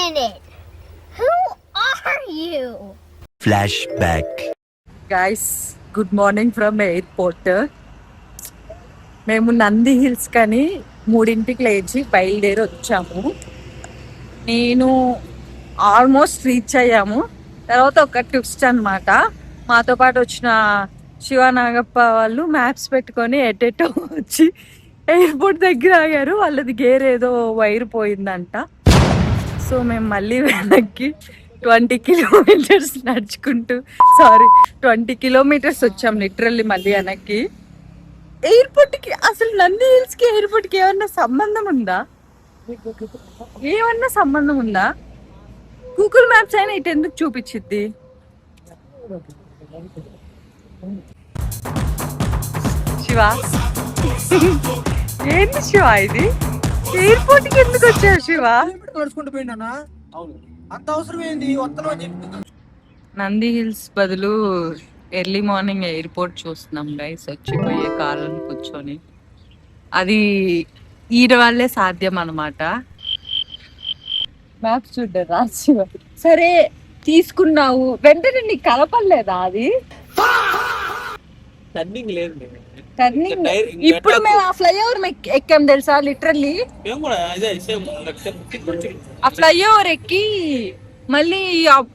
minute. Who are you? Flashback. Guys, good morning from airport. మేము Nandi hills కని 3ంటికి లేచి బయలుదేరి వచ్చాము. నేను ఆల్మోస్ట్ రీచ్ అయ్యాము. తర్వాత ఒక ట్విస్ట్ అనమాట, మాతో పాటు వచ్చిన శివనాగప్ప వాళ్ళు మ్యాప్స్ పెట్టుకొని ఎటెటో వచ్చి ఎయిర్పోర్ట్ దగ్గర ఆగారు. వాళ్ళది గేర్ ఏదో వైర్ పోయిందంట. సో మేము మళ్ళీ వెనక్కి 20 కిలోమీటర్స్ నడుచుకుంటూ 20 కిలోమీటర్స్ వచ్చాం లిటరల్లీ మళ్ళీ వెనక్కి. ఎయిర్పోర్ట్కి అసలు నంది హిల్స్కి ఎయిర్పోర్ట్కి ఏమన్నా సంబంధం ఉందా? ఏమన్నా సంబంధం ఉందా? గూగుల్ మ్యాప్స్ అయినా ఇటు ఎందుకు చూపించిద్ది? శివ ఏంటి శివ ఇది? ఎయిర్పోర్ట్కి ఎందుకు వచ్చావు శివ? నడుచుకుంటూ పోయినా అంత అవసరం ఏంది? నంది హిల్స్ బదులు ఎర్లీ మార్నింగ్ ఎయిర్పోర్ట్ చూస్తున్నాం గైస్. వచ్చిపోయే కాళ్ళని కూర్చొని అది ఈడ వాళ్ళే సాధ్యం అనమాట. మ్యాప్స్ చూడ్డా శివ? సరే తీసుకున్నావు, వెంటనే నీకు కలపలేదా అది? టర్నింగ్ లేదు. టర్నింగ్ ఇప్పుడు మేము ఆ ఫ్లైఓవర్ ఎక్కాం తెలుసా లిటరల్లీ. ఆ ఫ్లైఓవర్ ఎక్కి మళ్ళీ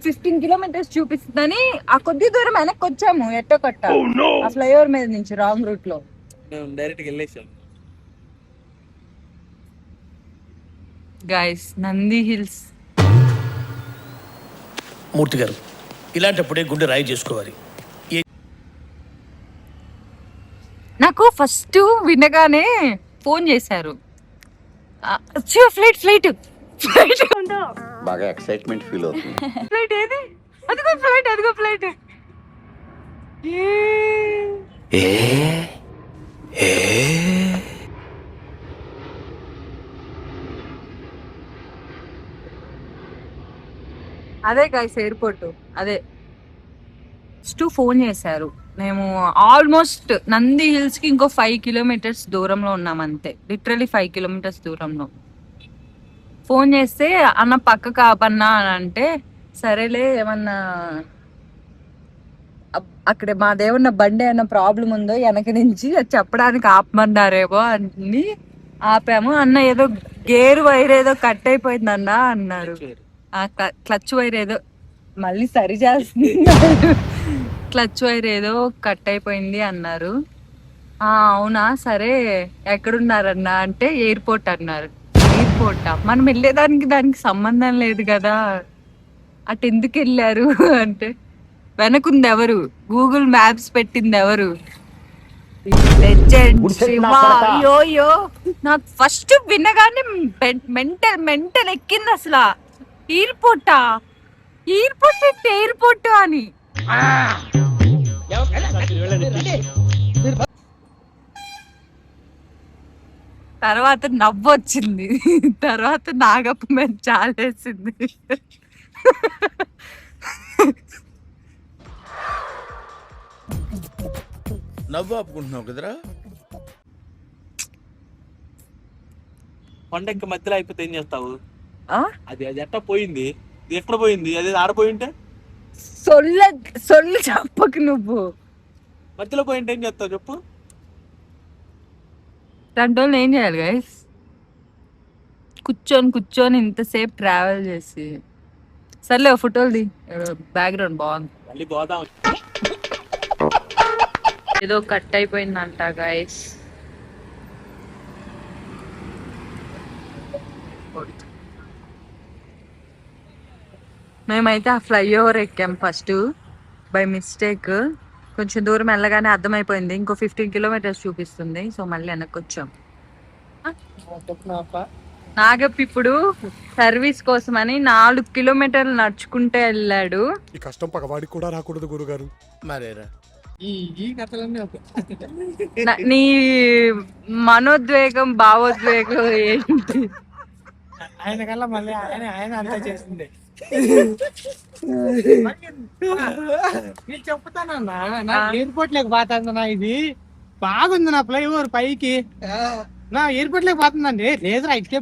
15 కిలోమీటర్స్ చూపిస్తుందని ఆ కొద్ది దూరం వెనక్కి వచ్చాము ఎట్టో కట్ట. ఆ ఫ్లైఓవర్ మీద నుంచి రాంగ్ రూట్ లో డైరెక్ట్ వెళ్ళేసాం. Guys Nandi Hills. మూర్తి గారు, ఇలాంటప్పుడే గుండె రాయి చేసుకోవాలి. నాకు ఫస్ట్ వినగానే ఫోన్ చేశారు, ఫ్లైట్ ఫ్లైట్ ఫ్లైట్ బాగా ఎక్సైట్మెంట్ ఫీల్ అవుతుంది. ఫ్లైట్ ఏది? అదిగో ఫ్లైట్, అదిగో ఫ్లైట్. అదే గైస్ ఎయిర్పోర్ట్ అదే. ఫస్ట్ ఫోన్ చేశారు. మేము ఆల్మోస్ట్ నంది హిల్స్ కి ఇంకో 5 కిలోమీటర్స్ దూరంలో ఉన్నాం అంతే, లిటరలీ 5 కిలోమీటర్స్ దూరంలో. ఫోన్ చేస్తే అన్న పక్క కాపన్నా అని అంటే, సరేలే ఏమన్నా అక్కడ మాదేమన్నా బండి ఏమన్నా ప్రాబ్లం ఉందో వెనక నుంచి అది చెప్పడానికి ఆపమన్నారేమో అని ఆపాము. అన్న ఏదో గేర్ వైర్ ఏదో కట్ అయిపోయిందన్న అన్నారు. క్లచ్ వైర్ ఏదో మళ్ళీ సరి చేస్తున్నారు, క్లచ్ వైర్ ఏదో కట్ అయిపోయింది అన్నారు. అవునా సరే ఎక్కడున్నారన్నా అంటే ఎయిర్పోర్ట్ అన్నారు. ఎయిర్పోర్టా? మనం వెళ్ళేదానికి దానికి సంబంధం లేదు కదా, అటు ఎందుకు వెళ్ళారు అంటే, వెనకుంది ఎవరు? గూగుల్ మ్యాప్స్ పెట్టింది ఎవరు? లెజెండ్ శివ. అయ్యో నాకు ఫస్ట్ వినగానే మెంటల్ ఎక్కింది అసలు. ఎయిర్పోర్టా? ఎయిర్పోర్ట్ అంటే ఎయిర్పోర్ట్ అని. తర్వాత నవ్వొచ్చింది, తర్వాత నాగప్ప మీద చాలేసింది. నవ్వు ఆపుకుంటున్నావు కదరా. కొండకి మధ్యలో అయిపోతే ఏం చేస్తావు? అది ఎట్లా పోయింది? ఎక్కడ పోయింది? అది ఆడపోయింటే సొల్లు చెప్పకు నువ్వు. మధ్యలో పోయింటే ఏం చేస్తావు చెప్పు? 2 రోజులు ఏం చేయాలి గైస్? కూర్చొని ఇంతసేపు ట్రావెల్ చేసి. సర్లే ఫోటోలది, బ్యాక్గ్రౌండ్ బాగుంది. మళ్ళీ పోదాం. ఏదో కట్ అయిపోయిందంట గైస్. మేమైతే ఆ ఫ్లైఓవర్ ఎక్కాం ఫస్ట్ బై మిస్టేక్. కొంచెం దూరం వెళ్ళగానే అర్థమైపోయింది ఇంకో 15 కిలోమీటర్స్ చూపిస్తుంది. సో మళ్ళీ వెనక్కి వచ్చాం. నాగప్ ఇప్పుడు సర్వీస్ కోసమని 4 కిలోమీటర్లు నడుచుకుంటే వెళ్ళాడు. ఈ కష్టం పగవాడికి కూడా రాకూడదు గురుగారు. మరేరా నీ మనోద్వేగం భావోద్వేగం ఏంటి? ఆయన కల్లా మళ్ళీ ఆయన అంతా చేసింది. నేను చెప్తానన్నా, నా ఎయిర్పోర్ట్ లేక పోతుందన్నా. ఇది బాగుంది నా ఫ్లైఓవర్ పైకి. నా ఎయిర్పోర్ట్ లేక పోతుందండి. లేదురా ఇటుకే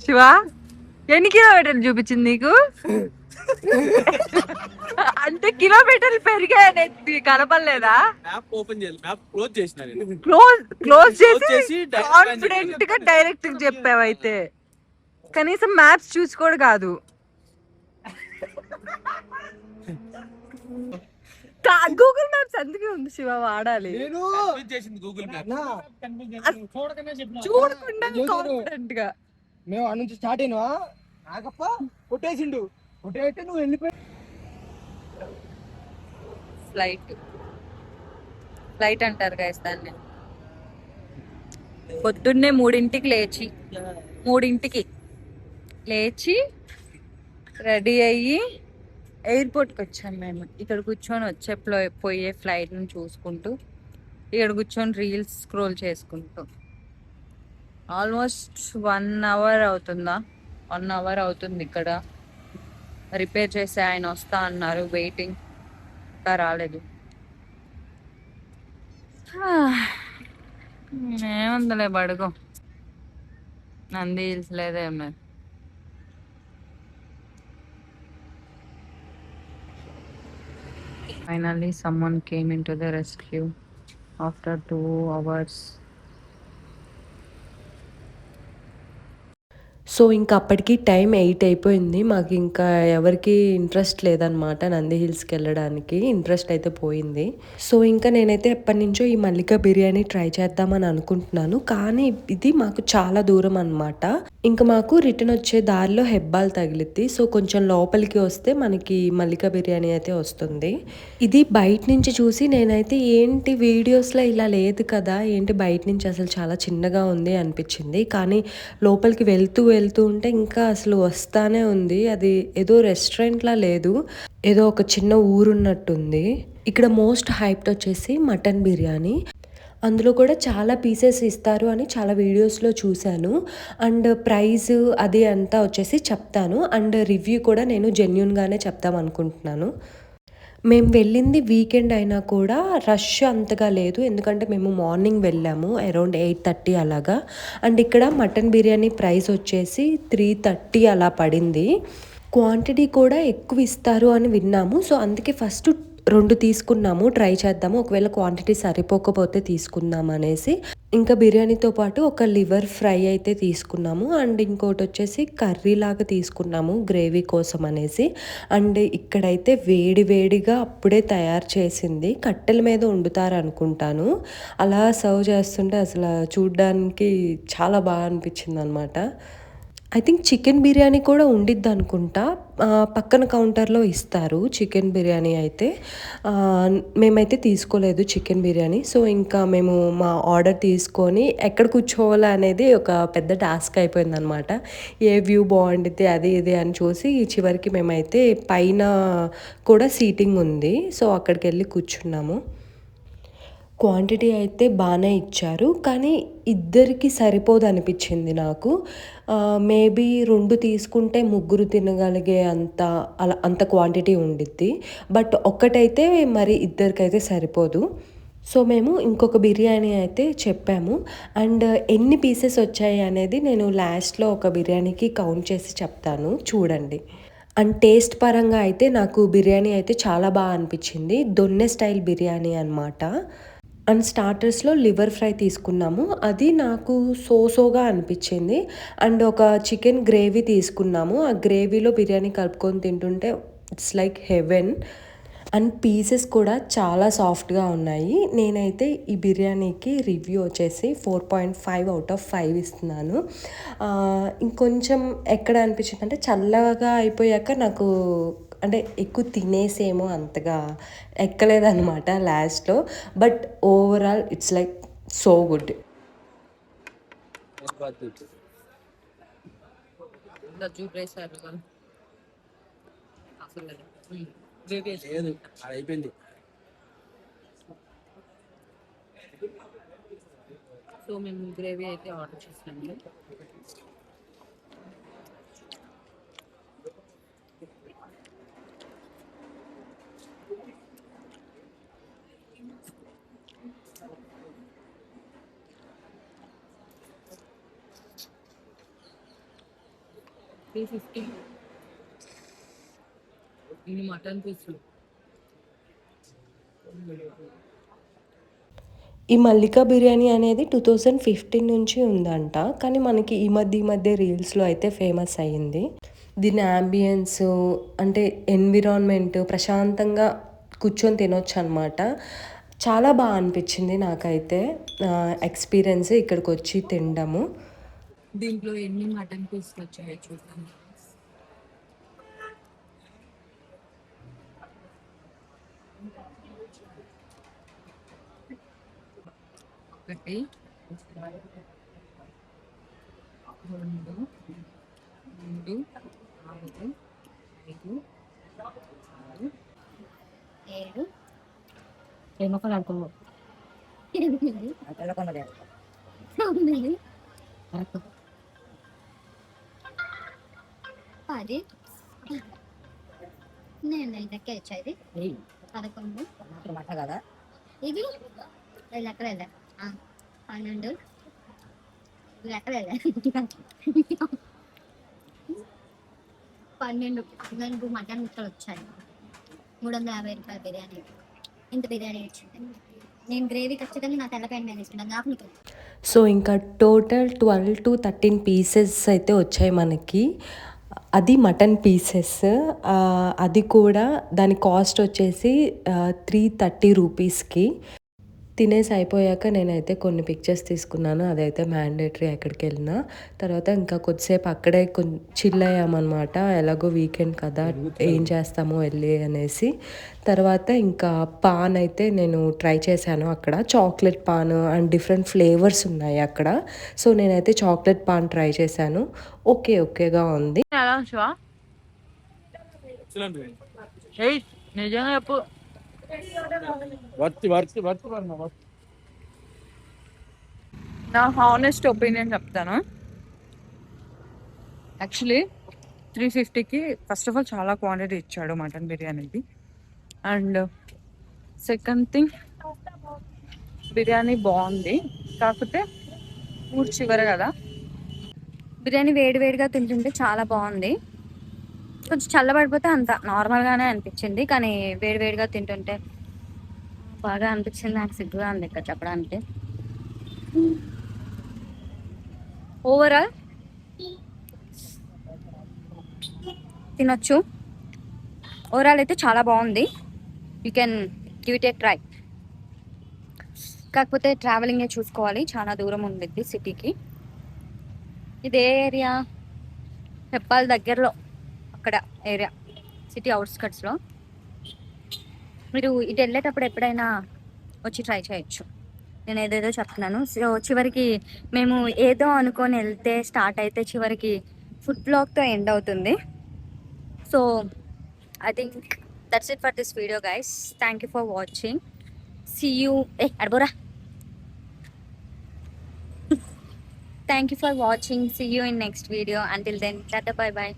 శివ ఎన్ని కిలోమీటర్లు చూపించింది నీకు? అంటే కిలోమీటర్లు పెరిగాయనేది కనపడలేదా? మ్యాప్ ఓపెన్ చేయాలి, మ్యాప్ క్లోజ్ చేసిన నేను. క్లోజ్ చేసి చేసి direct కాన్ఫిడెంట్ గా డైరెక్ట్ చెప్పావు. అయితే కనీసం మ్యాప్స్ చూసి కూడా కాదు. గూగుల్ మ్యాప్స్ అందుకే ఉంది శివ, వాడాలి. నేను కన్ఫ్యూజ్ చేసింది గూగుల్ మ్యాప్. చూడకుండా కాన్ఫిడెంట్ గా. మేము అక్కడ నుంచి స్టార్ట్ అయినా నాగప్ప కొట్టేసిండు, కొట్టేస్తే నువ్వు వెళ్ళిపోయి. ఫ్లైట్ అంటారు గైస్ దాన్ని. పొద్దున్నే 3ంటికి లేచి రెడీ అయ్యి ఎయిర్పోర్ట్కి వచ్చాము మేము. ఇక్కడ కూర్చొని పోయే ఫ్లైట్ని చూసుకుంటూ ఇక్కడ కూర్చొని రీల్స్ స్క్రోల్ చేసుకుంటూ ఆల్మోస్ట్ 1 అవర్ అవుతుందా, 1 అవర్ అవుతుంది. ఇక్కడ రిపేర్ చేసి ఆయన వస్తా అన్నారు, వెయిటింగ్, ఇంకా రాలేదు. ఏముందలే బడుకో, నంది హిల్స్ లేదేం లేదు. Finally, someone came into the rescue after 2 hours. So ఇంకా అప్పటికి టైం 8 అయిపోయింది. మాకు ఇంకా ఎవరికి ఇంట్రెస్ట్ లేదనమాట నంది హిల్స్కి వెళ్ళడానికి. ఇంట్రెస్ట్ అయితే పోయింది. సో ఇంకా నేనైతే ఎప్పటి నుంచో ఈ మల్లిక బిర్యానీ ట్రై చేద్దామని అనుకుంటున్నాను. కానీ ఇది మాకు చాలా దూరం అనమాట. ఇంకా మాకు రిటర్న్ వచ్చే దారిలో హెబ్బాల్ తగిలిద్ది. సో కొంచెం లోపలికి వస్తే మనకి మల్లిక బిర్యానీ అయితే వస్తుంది. ఇది బయట నుంచి చూసి నేనైతే ఏంటి వీడియోస్లో ఇలా లేదు కదా, ఏంటి బయట నుంచి అసలు చాలా చిన్నగా ఉంది అనిపించింది. కానీ లోపలికి వెళ్తూ ఉంటే ఇంకా అసలు వస్తానే ఉంది. అది ఏదో రెస్టారెంట్లా లేదు, ఏదో ఒక చిన్న ఊరున్నట్టుంది. ఇక్కడ మోస్ట్ హైప్డ్ వచ్చేసి మటన్ బిర్యానీ. అందులో కూడా చాలా పీసెస్ ఇస్తారు అని చాలా వీడియోస్లో చూశాను. అండ్ ప్రైస్ అది అంతా వచ్చేసి చెప్తాను. అండ్ రివ్యూ కూడా నేను జెన్యూన్గానే చెప్తాం అనుకుంటున్నాను. మేము వెళ్ళింది వీకెండ్ అయినా కూడా రష్ అంతగా లేదు, ఎందుకంటే మేము మార్నింగ్ వెళ్ళాము అరౌండ్ 8:30 అలాగా. అండ్ ఇక్కడ మటన్ బిర్యానీ ప్రైస్ వచ్చేసి 330 అలా పడింది. క్వాంటిటీ కూడా ఎక్కువ ఇస్తారు అని విన్నాము. సో అందుకే ఫస్ట్ 2 తీసుకున్నాము, ట్రై చేద్దాము, ఒకవేళ క్వాంటిటీ సరిపోకపోతే తీసుకుందాం అనేసి. ఇంకా బిర్యానీతో పాటు ఒక లివర్ ఫ్రై అయితే తీసుకున్నాము. అండ్ ఇంకోటి వచ్చేసి కర్రీ లాగా తీసుకున్నాము గ్రేవీ కోసం అనేసి. అండ్ ఇక్కడైతే వేడిగా అప్పుడే తయారు చేసింది, కట్టెల మీద వండుతారు అనుకుంటాను. అలా సర్వ్ చేస్తుంటే అసలు చూడ్డానికి చాలా బాగా అనిపించింది అనమాట. ఐ థింక్ చికెన్ బిర్యానీ కూడా ఉండిద్ది అనుకుంటా, పక్కన కౌంటర్లో ఇస్తారు చికెన్ బిర్యానీ అయితే. మేమైతే తీసుకోలేదు చికెన్ బిర్యానీ. సో ఇంకా మేము మా ఆర్డర్ తీసుకొని ఎక్కడ కూర్చోవాలా అనేది ఒక పెద్ద టాస్క్ అయిపోయింది అనమాట. ఏ వ్యూ బాగుండిద్ది అది ఇది అని చూసి చివరికి మేమైతే పైన కూడా సీటింగ్ ఉంది, సో అక్కడికి వెళ్ళి కూర్చున్నాము. క్వాంటిటీ అయితే బాగానే ఇచ్చారు, కానీ ఇద్దరికి సరిపోదు అనిపించింది నాకు. మేబీ 2 తీసుకుంటే 3 తినగలిగే అంత క్వాంటిటీ ఉండిద్ది. బట్ ఒక్కటైతే మరి ఇద్దరికైతే సరిపోదు. సో మేము ఇంకొక బిర్యానీ అయితే చెప్పాము. అండ్ ఎన్ని పీసెస్ వచ్చాయి అనేది నేను లాస్ట్లో ఒక బిర్యానీకి కౌంట్ చేసి చెప్తాను, చూడండి. అండ్ టేస్ట్ పరంగా అయితే నాకు బిర్యానీ అయితే చాలా బాగా అనిపించింది. దొన్నె స్టైల్ బిర్యానీ అనమాట. అండ్ స్టార్టర్స్లో లివర్ ఫ్రై తీసుకున్నాము, అది నాకు సోగా అనిపించింది. అండ్ ఒక చికెన్ గ్రేవీ తీసుకున్నాము, ఆ గ్రేవీలో బిర్యానీ కలుపుకొని తింటుంటే it's like heaven. And pieces కూడా చాలా సాఫ్ట్గా ఉన్నాయి. నేనైతే ఈ బిర్యానీకి రివ్యూ వచ్చేసి 4.5/5 ఇస్తున్నాను. ఇంకొంచెం ఎక్కడ అనిపించింది అంటే చల్లగా అయిపోయాక నాకు అంటే ఎక్కువ తినేసేమో అంతగా ఎక్కలేదన్నమాట లాస్ట్లో. But overall it's like so good. అయిపోయింది. సో మేము గ్రేవీ అయితే ఆర్డర్ చేసాము. 350 ఇన్ని మటన్ పీసులు. ఈ మల్లికా బిర్యానీ అనేది 2015 నుంచి ఉందంట, కానీ మనకి ఈ మధ్య రీల్స్లో అయితే ఫేమస్ అయ్యింది. దీని యాంబియన్స్ అంటే ఎన్విరాన్మెంట్ ప్రశాంతంగా కూర్చొని తినొచ్చు అనమాట. చాలా బాగా అనిపించింది నాకైతే ఎక్స్పీరియన్స్ ఇక్కడికి వచ్చి తినడము. దీంట్లో ఎన్ని మటన్ పీసులు వచ్చాయో చూద్దాం. ఒకటి, 2, 3, 4, 5, 6, 7, ఏమొక్కలు అనుకో 8, 9, 10. నేను లెక్క ఇచ్చేది 11 కదా. ఇది లెక్కలేదా 12 లెక్కలేదా 12 మటన్ ముక్కలు వచ్చాయి. 350 రూపాయల బిర్యానీ. ఇంత బిర్యానీ వచ్చింది. నేను గ్రేవీ ఖచ్చితంగా నా తెల్లకాయ మీద తీసుకుంటాను నాకు. సో ఇంకా టోటల్ 12 to 13 పీసెస్ అయితే వచ్చాయి మనకి. అది మటన్ పీసెస్. అది కూడా దాని కాస్ట్ వచ్చేసి 330 రూపీస్కి. తినేసి అయిపోయాక నేనైతే కొన్ని పిక్చర్స్ తీసుకున్నాను. అదైతే మ్యాండేటరీ ఎక్కడికి వెళ్ళినా. తర్వాత ఇంకా కొద్దిసేపు అక్కడే చిల్ అయ్యామన్నమాట. ఎలాగో వీకెండ్ కదా, ఏం చేస్తామో వెళ్ళి అనేసి. తర్వాత ఇంకా పాన్ అయితే నేను ట్రై చేశాను అక్కడ. Chocolate pan and different flavours ఉన్నాయి అక్కడ. సో నేనైతే చాక్లెట్ పాన్ ట్రై చేశాను. ఓకేగా ఉంది. ఎలా ఉంచువా నిజంగా చెప్పు. నా హానెస్ట్ ఒపీనియన్ చెప్తాను. యాక్చువల్లీ 350కి ఫస్ట్ ఆఫ్ ఆల్ చాలా క్వాంటిటీ ఇచ్చాడు మటన్ బిర్యానీకి. అండ్ సెకండ్ థింగ్, బిర్యానీ బాగుంది, కాకపోతే ఊరు చివర కదా. బిర్యానీ వేడివేడిగా తింటుంటే చాలా బాగుంది. కొంచెం చల్లబడిపోతే అంత నార్మల్గానే అనిపించింది, కానీ వేడివేడిగా తింటుంటే బాగా అనిపించింది. నాకు సిగ్గుగా ఉంది ఇక్కడ చెప్పడానికి. ఓవరాల్ తినొచ్చు. ఓవరాల్ అయితే చాలా బాగుంది. You can give it A try. కాకపోతే ట్రావెలింగే చూసుకోవాలి, చాలా దూరం ఉండిద్ది సిటీకి. ఇదే ఏరియా హెప్పాల్ దగ్గరలో అక్కడ ఏరియా, సిటీ అవుట్స్కట్స్లో. మీరు ఇటు వెళ్ళేటప్పుడు ఎప్పుడైనా వచ్చి ట్రై చేయొచ్చు. నేను ఏదేదో చెప్తున్నాను. సో చివరికి మేము ఏదో అనుకొని వెళ్తే స్టార్ట్ అయితే చివరికి ఫుడ్ బ్లాగ్తో ఎండ్ అవుతుంది. So I think that's it for this video guys. Thank you for watching. See you అడబోరా. Thank you for watching. See you in next video. Until then, tata, bye bye.